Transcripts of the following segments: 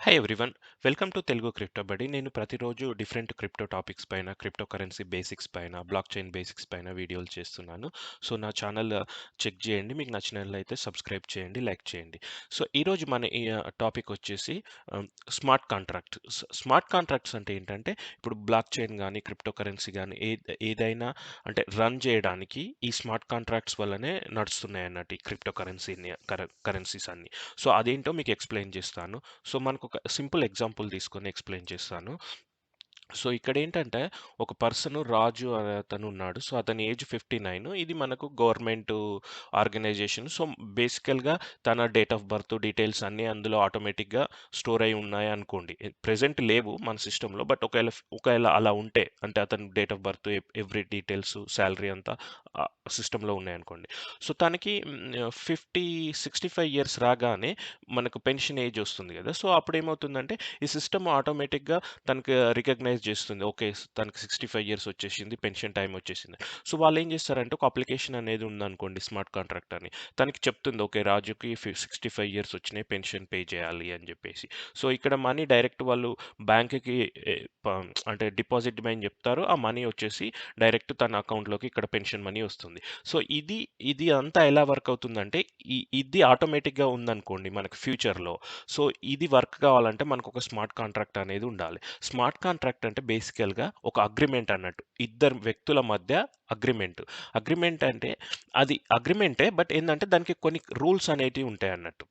Hi everyone. Welcome to Telugu crypto బడి. నేను ప్రతిరోజు డిఫరెంట్ క్రిప్టో టాపిక్స్ పైన, క్రిప్టో కరెన్సీ బేసిక్స్ పైన, బ్లాక్ చైన్ బేసిక్స్ పైన వీడియోలు చేస్తున్నాను. సో నా ఛానల్ చెక్ చేయండి. మీకు నచ్చినట్లయితే సబ్స్క్రైబ్ చేయండి, లైక్ చేయండి. సో ఈరోజు మన ఈ టాపిక్ వచ్చేసి స్మార్ట్ కాంట్రాక్ట్. స్మార్ట్ కాంట్రాక్ట్స్ అంటే ఏంటంటే ఇప్పుడు బ్లాక్ చైన్ కానీ, క్రిప్టో కరెన్సీ కానీ ఏదైనా అంటే రన్ చేయడానికి ఈ స్మార్ట్ కాంట్రాక్ట్స్ వల్లనే నడుస్తున్నాయి అన్నట్టు ఈ క్రిప్టో కరెన్సీస్ అన్ని. సో అదేంటో మీకు ఎక్స్ప్లెయిన్ చేస్తాను. సో మనకు ఒక సింపుల్ ఎగ్జాంపుల్ తీసుకొని ఎక్స్ప్లెయిన్ చేస్తాను. సో ఇక్కడేంటంటే ఒక పర్సన్ రాజు అనే అతను ఉన్నాడు. సో అతని ఏజ్ 59. ఇది మనకు గవర్నమెంట్ ఆర్గనైజేషన్. సో బేసికల్‌గా తన డేట్ ఆఫ్ బర్త్ డీటెయిల్స్ అన్నీ అందులో ఆటోమేటిక్‌గా స్టోర్ అయ్యి ఉన్నాయి అనుకోండి. ప్రెజెంట్ లేవు మన సిస్టమ్‌లో. బట్ ఒకవేళ అలా ఉంటే అంటే అతని date of birth, every details, salary అంతా సిస్టమ్‌లో ఉన్నాయనుకోండి. సో తనకి 65 ఇయర్స్ రాగానే మనకు పెన్షన్ ఏజ్ వస్తుంది కదా! సో అప్పుడేమవుతుందంటే ఈ సిస్టమ్ ఆటోమేటిక్‌గా తనకి రికగ్నైజ్ చేస్తుంది. ఓకే. తనకి 65 ఇయర్స్ వచ్చేసింది. పెన్షన్ టైమ్ వచ్చేసింది. సో వాళ్ళేం చేస్తారంటే ఒక అప్లికేషన్ అనేది ఉందనుకోండి స్మార్ట్ కాంట్రాక్ట్ అని. తనకి చెప్తుంది ఓకే. రాజుకి 65 ఇయర్స్ వచ్చినాయి. పెన్షన్ పే చేయాలి అని చెప్పేసి. సో ఇక్కడ మనీ డైరెక్ట్ వాళ్ళు బ్యాంక్‌కి ఎ ప అంటే డిపాజిట్ చేయమని చెప్తారు. ఆ మనీ వచ్చేసి డైరెక్ట్ తన అకౌంట్‌లోకి ఇక్కడ పెన్షన్ మనీ వస్తుంది. సో ఇది అంతా ఎలా వర్క్ అవుతుందంటే ఇది ఆటోమేటిక్‌గా ఉందనుకోండి మనకు ఫ్యూచర్‌లో. సో ఇది వర్క్ కావాలంటే మనకొక స్మార్ట్ కాంట్రాక్ట్ అనేది ఉండాలి. స్మార్ట్ కాంట్రాక్ట్ అంటే బేసికల్‌గా ఒక అగ్రీమెంట్ అన్నట్టు. ఇద్దరు వ్యక్తుల మధ్య అగ్రీమెంట్. అగ్రీమెంట్ అంటే అది అగ్రీమెంటే. బట్ ఏందంటే దానికి కొన్ని రూల్స్ అనేటివి ఉంటాయన్నట్టు.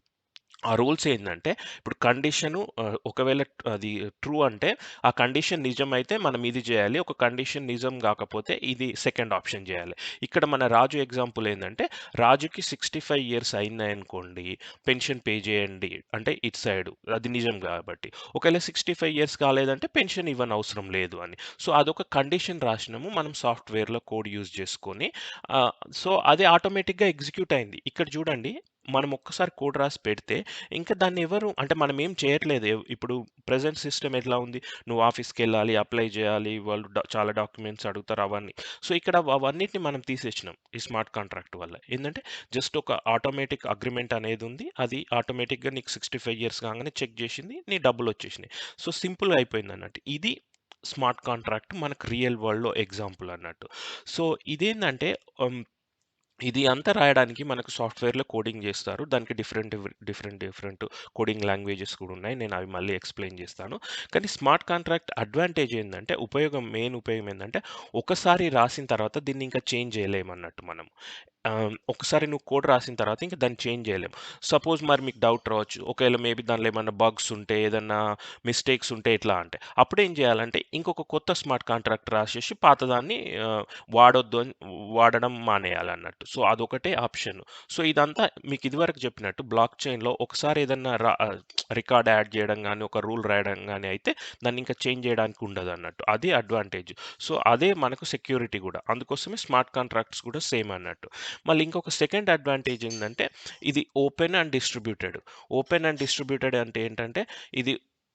ఆ రూల్స్ ఏందంటే ఇప్పుడు కండిషను ఒకవేళ అది ట్రూ అంటే ఆ కండిషన్ నిజమైతే మనం ఇది చేయాలి. ఒక కండిషన్ నిజం కాకపోతే ఇది సెకండ్ ఆప్షన్ చేయాలి. ఇక్కడ మన రాజు ఎగ్జాంపుల్ ఏందంటే రాజుకి 65 ఇయర్స్ అయిందనుకోండి, పెన్షన్ పే చేయండి అంటే ఇటు సైడు. అది నిజం కాబట్టి. ఒకవేళ 65 ఇయర్స్ కాలేదంటే పెన్షన్ ఇవ్వనవసరం లేదు అని. సో అదొక కండిషన్ రాసినాము. మనం సాఫ్ట్‌వేర్‌లో కోడ్ యూజ్ చేసుకొని ఆహ్, సో అది ఆటోమేటిక్‌గా ఎగ్జిక్యూట్ అయింది. ఇక్కడ చూడండి మనం ఒక్కసారి కోడ్ రాసి పెడితే ఇంకా దాన్ని ఎవరు అంటే మనం ఏం చేయట్లేదు. ఇప్పుడు ప్రెజెంట్ సిస్టమ్ ఎట్లా ఉంది? నువ్వు ఆఫీస్‌కెళ్ళాలి, అప్లై చేయాలి, వాళ్ళు చాలా డాక్యుమెంట్స్ అడుగుతారు అవన్నీ. సో ఇక్కడ అవన్నిటిని మనం తీసేసినాం ఈ స్మార్ట్ కాంట్రాక్ట్ వల్ల. ఏందంటే జస్ట్ ఒక ఆటోమేటిక్ అగ్రీమెంట్ అనేది ఉంది. అది ఆటోమేటిక్‌గా నీకు 65 ఇయర్స్ కాగానే చెక్ చేసింది. నీ డబ్బులొచ్చేసినాయి. సో సింపుల్‌గా అయిపోయిందన్నట్టు. ఇది స్మార్ట్ కాంట్రాక్ట్ మనకు రియల్ వరల్డ్‌లో ఎగ్జాంపుల్ అన్నట్టు. సో ఇదేందంటే హ్మ్ ఇది అంతా రాయడానికి మనకు సాఫ్ట్‌వేర్‌లో కోడింగ్ జేస్తారు. దానికి డిఫరెంట్ కోడింగ్ లాంగ్వేజెస్ కూడా ఉన్నాయి. నేను అవి మళ్ళీ ఎక్స్‌ప్లెయిన్ జేస్తాను. కానీ స్మార్ట్ కాంట్రాక్ట్ అడ్వాంటేజ్ ఏందంటే మెయిన్ ఉపయోగం ఏందంటే ఒకసారి రాసిన తర్వాత దీన్ని ఇంకా చేంజ్ జేయలేమన్నట్టు మనం. ఒకసారి నువ్వు కోడ్ రాసిన తర్వాత ఇంక దాన్ని చేంజ్ జేయలేం. సపోజ్ మరి మీకు డౌట్ రావచ్చు. ఒకవేళ మేబీ దాంట్లో ఏమన్నా బగ్స్ ఉంటే, ఏదన్నా మిస్టేక్స్ ఉంటే ఎట్లా అంటే, అప్పుడేం జేయాలంటే ఇంకొక కొత్త స్మార్ట్ కాంట్రాక్ట్ రాసేసి పాతదాన్ని ఆహ్, వాడొద్దు అని వాడడం మానేయాలన్నట్టు. సో అదొకటే ఆప్షన్. సో ఇదంతా మీకు ఇదివరకు చెప్పినట్టు బ్లాక్ చైన్‌లో ఒకసారి ఏదన్నా రికార్డ్ యాడ్ చేయడం గాని, ఒక రూల్ రాయడం గాని అయితే దాన్ని ఇంకా చేంజ్ చేయడానికి ఉండదన్నట్టు. అది అడ్వాంటేజ్. సో అదే మనకు సెక్యూరిటీ గూడా. అందుకోసమే స్మార్ట్ కాంట్రాక్ట్స్ కూడా సేమ్ అన్నట్టు. మళ్ళీ ఇంకొక సెకండ్ అడ్వాంటేజ్ ఏందంటే ఇది open and distributed. Open and distributed అంటే ఏంటంటే ఇది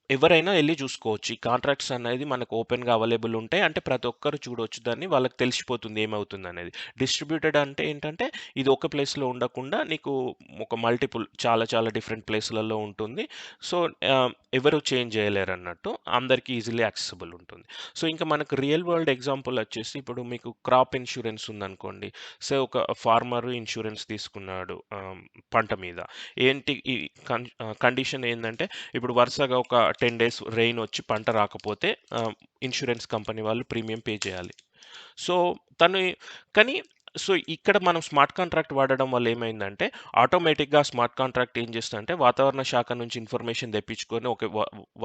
ఎవరైనా ఎళ్లి చూసుకోవచ్చు. ఈ కాంట్రాక్ట్స్ అనేది మనకు ఓపెన్‌గా అవైలబుల్ ఉంటాయి. అంటే ప్రతి ఒక్కరు చూడొచ్చు దాన్ని. వాళ్ళకి తెలిసిపోతుంది ఏమవుతుందనేది. డిస్ట్రిబ్యూటెడ్ అంటే ఏంటంటే ఇది ఒక ప్లేస్‌లో ఉండకుండా నీకు ఒక మల్టిపుల్ చాలా చాలా డిఫరెంట్ ప్లేస్‌లలో ఉంటుంది. సో, ఎవరు చేంజ్ చేయలేరన్నట్టు. అందరికి ఈజీలీ యాక్సెసిబుల్ ఉంటుంది. సో, ఇంకా మనకు రియల్ వరల్డ్ ఎగ్జాంపుల్ వచ్చేసి ఇప్పుడు మీకు క్రాప్ ఇన్స్యూరెన్స్ ఉందనుకోండి. సో, ఒక ఫార్మర్ ఇన్స్యూరెన్స్ తీసుకున్నాడు పంట మీద. ఏంటి ఈ కండిషన్ ఏందంటే ఇప్పుడు వరుసగా ఒక 10 డేస్ రెయిన్ వచ్చి పంట రాకపోతే ఇన్స్యూరెన్స్ కంపెనీ వాళ్ళు ప్రీమియం పే చేయాలి. సో, తను కానీ సో, ఇక్కడ మనం స్మార్ట్ కాంట్రాక్ట్ వాడడం వల్ల ఏమైందంటే, ఆటోమేటిక్‌గా స్మార్ట్ కాంట్రాక్ట్ ఏం చేస్తదంటే, వాతావరణ శాఖ నుంచి ఇన్ఫర్మేషన్ తెప్పించుకొని, ఓకే.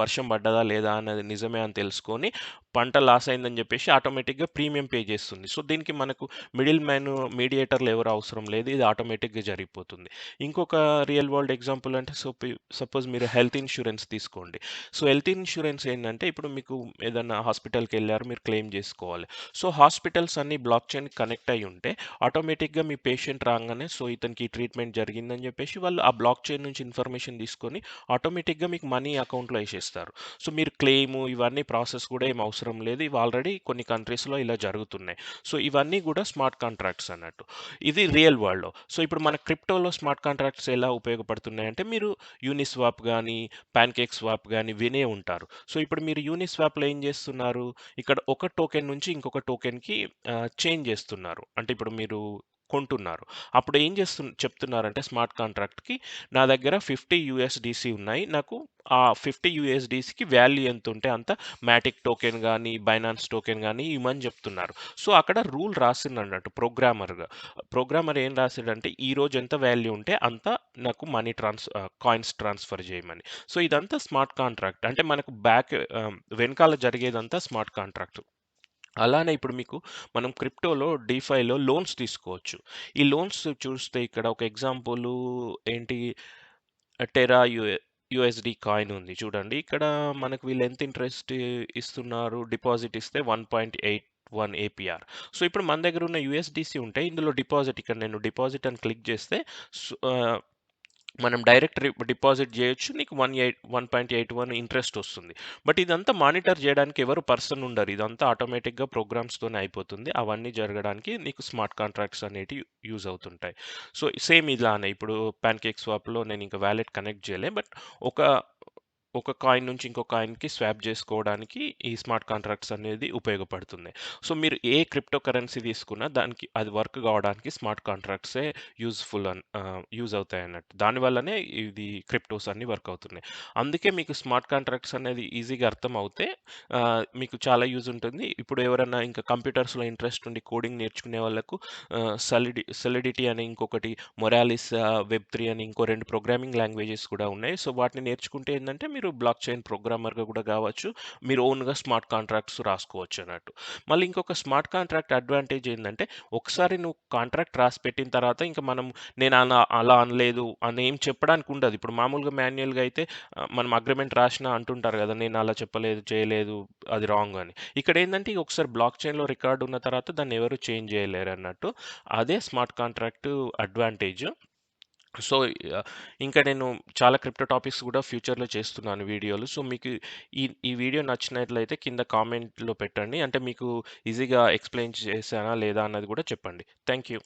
వర్షం పడ్డదా? లేదా? అన్నది నిజమే అని తెలుసుకొని, పంట లాస్ అయిందని చెప్పేసి ఆటోమేటిక్‌గా ప్రీమియం పే చేస్తుంది. సో, దీనికి మనకు మీడియేటర్‌లు ఎవరు అవసరం లేదు. ఇది ఆటోమేటిక్‌గా జరిగిపోతుంది. ఇంకొక రియల్ వరల్డ్ ఎగ్జాంపుల్ అంటే సపోజ్ మీరు హెల్త్ ఇన్స్యూరెన్స్ తీసుకోండి. సో, హెల్త్ ఇన్స్యూరెన్స్ ఏంటంటే, ఇప్పుడు మీకు ఏదన్నా హాస్పిటల్‌కెళ్లారు. మీరు క్లెయిమ్ చేసుకోవాలి. సో, హాస్పిటల్స్ అన్నీ బ్లాక్ చైన్‌కి కనెక్ట్ అయ్యి ఉంటే, ఆటోమేటిక్‌గా మీ పేషెంట్ రాంగానే సో, ఇతనికి ట్రీట్మెంట్ జరిగిందని జెప్పేసి వాళ్ళు ఆ బ్లాక్ చైన్ నుంచి ఇన్ఫర్మేషన్ తీసుకొని ఆటోమేటిక్‌గా మీకు మనీ అకౌంట్‌లో ఏసేస్తారు. సో, మీరు క్లెయిము ఇవన్నీ ప్రాసెస్ గూడా ఏమి అవసరం లేదు. ఇవి ఆల్రెడీ కొన్ని కంట్రీస్‌లో ఇలా జరుగుతున్నాయి. సో, ఇవన్నీ గూడా స్మార్ట్ కాంట్రాక్ట్స్ అన్నట్టు. ఇది రియల్ వరల్డ్‌లో. సో, ఇప్పుడు మన క్రిప్టోలో స్మార్ట్ కాంట్రాక్ట్స్ ఎలా ఉపయోగపడుతున్నాయంటే మీరు యూనిస్వాప్ గానీ, పాన్‌కేక్ స్వాప్ గానీ వినే ఉంటారు. సో, ఇప్పుడు మీరు యూనిస్వాప్‌లో ఏం జేస్తున్నారు? ఇక్కడ ఒక టోకెన్ నుంచి ఇంకొక టోకెన్‌కి చేంజ్ జేస్తున్నారు. అంటే ఇప్పుడు మీరు కొంటున్నారు. అప్పుడు ఏం చెప్తున్నారంటే స్మార్ట్ కాంట్రాక్ట్‌కి నా దగ్గర 50 యూఎస్‌డీసీ ఉన్నాయి. నాకు ఆ 50 యూఎస్‌డీసీకి వాల్యూ ఎంతుంటే అంత మాటిక్ టోకెన్ గానీ, బైనాన్స్ టోకెన్ గానీ ఇమ్మని జెప్తున్నారు. సో, అక్కడ రూల్ రాసిండన్నట్టు ప్రోగ్రామర్‌గా. ప్రోగ్రామర్ ఏం రాసాడంటే ఈరోజు ఎంత వాల్యూ ఉంటే అంత నాకు కాయిన్స్ ట్రాన్స్‌ఫర్ జేయమని. సో, ఇదంతా స్మార్ట్ కాంట్రాక్ట్. అంటే మనకు వెనకాల జరిగేదంతా స్మార్ట్ కాంట్రాక్ట్. అలానే ఇప్పుడు మీకు మనం క్రిప్టోలో, డీఫైలో లోన్స్ తీసుకోవచ్చు. ఈ లోన్స్ చూస్తే ఇక్కడ ఒక ఎగ్జాంపులు ఏంటి టెరా యూఎస్‌డి కాయిన్ ఉంది చూడండి. ఇక్కడ మనకు వీళ్ళు ఎంత ఇంట్రెస్ట్ ఇస్తున్నారు? డిపాజిట్ ఇస్తే 1.81 ఏపీఆర్. సో, ఇప్పుడు మన దగ్గర ఉన్న యూఎస్‌డిసి ఉంటే ఇందులో ఇక్కడ నేను డిపాజిట్ అని క్లిక్ చేస్తే మనం డైరెక్ట్ డిపాజిట్ చేయొచ్చు. నీకు 1.81 ఇంట్రెస్ట్ వస్తుంది. బట్ ఇదంతా మానిటర్ చేయడానికి ఎవరు పర్సన్ ఉండరు. ఇదంతా ఆటోమేటిక్‌గా ప్రోగ్రామ్స్‌తోనే అయిపోతుంది. అవన్నీ జరగడానికి నీకు స్మార్ట్ కాంట్రాక్ట్స్ అనేటివి యూజ్ అవుతుంటాయి. సో, సేమ్ ఇలానే ఇప్పుడు పాన్‌కేక్ స్వాప్‌లో నేను ఇంకా వాలెట్ కనెక్ట్ చేయలే. బట్ ఒక ఒక కాయిన్ నుంచి ఇంకో కాయిన్‌కి స్వాప్ చేసుకోవడానికి ఈ స్మార్ట్ కాంట్రాక్ట్స్ అనేది ఉపయోగపడుతున్నాయి. సో, మీరు ఏ క్రిప్టో కరెన్సీ తీసుకున్నా దానికి అది వర్క్ కావడానికి స్మార్ట్ కాంట్రాక్ట్సే యూజ్ అవుతాయన్నట్టు. దానివల్లనే ఇది క్రిప్టోస్ అన్నీ వర్క్ అవుతున్నాయి. అందుకే మీకు స్మార్ట్ కాంట్రాక్ట్స్ అనేది ఈజీగా అర్థమవుతే మీకు చాలా యూజ్ ఉంటుంది. ఇప్పుడు ఎవరన్నా ఇంకా కంప్యూటర్స్‌లో ఇంట్రెస్ట్ ఉండి కోడింగ్ నేర్చుకునే వాళ్ళకు సొలిడిటీ అని ఇంకొకటి, మొరాలిస్, వెబ్3 అని ఇంకో 2 ప్రోగ్రామింగ్ లాంగ్వేజెస్ కూడా ఉన్నాయి. సో, వాటిని నేర్చుకుంటే ఏందంటే మీరు బ్లాక్ చైన్ ప్రోగ్రామర్‌గా కూడా గావచ్చు. మీరు ఓన్‌గా స్మార్ట్ కాంట్రాక్ట్స్ రాసుకోవచ్చు అన్నట్టు. మళ్ళీ ఇంకొక స్మార్ట్ కాంట్రాక్ట్ అడ్వాంటేజ్ ఏందంటే ఒకసారి నువ్వు కాంట్రాక్ట్ రాసి పెట్టిన తర్వాత ఇంక నేను అలా అనలేదు అని ఏం చెప్పడానికి ఉండదు. ఇప్పుడు మామూలుగా మాన్యుయల్‌గా అయితే మనం అగ్రీమెంట్ రాసినా అంటుంటారు గదా! నేను అలా చెప్పలేదు, చేయలేదు, అది రాంగ్ అని. ఇక్కడేందంటే ఒకసారి బ్లాక్ చైన్‌లో రికార్డ్ ఉన్న తర్వాత దాన్ని ఎవరు చేంజ్ చేయలేరన్నట్టు. అదే స్మార్ట్ కాంట్రాక్ట్ అడ్వాంటేజ్. సో, ఆహ్, ఇంకా నేను చాలా క్రిప్టో టాపిక్స్ గూడా ఫ్యూచర్‌లో చేస్తున్నాను వీడియోలు. సో, మీకు ఈ వీడియో నచ్చినట్లయితే కింద కామెంట్‌లో పెట్టండి. అంటే మీకు ఈజీగా ఎక్స్‌ప్లెయిన్ చేశానా లేదా అన్నది గూడా చెప్పండి. Thank you.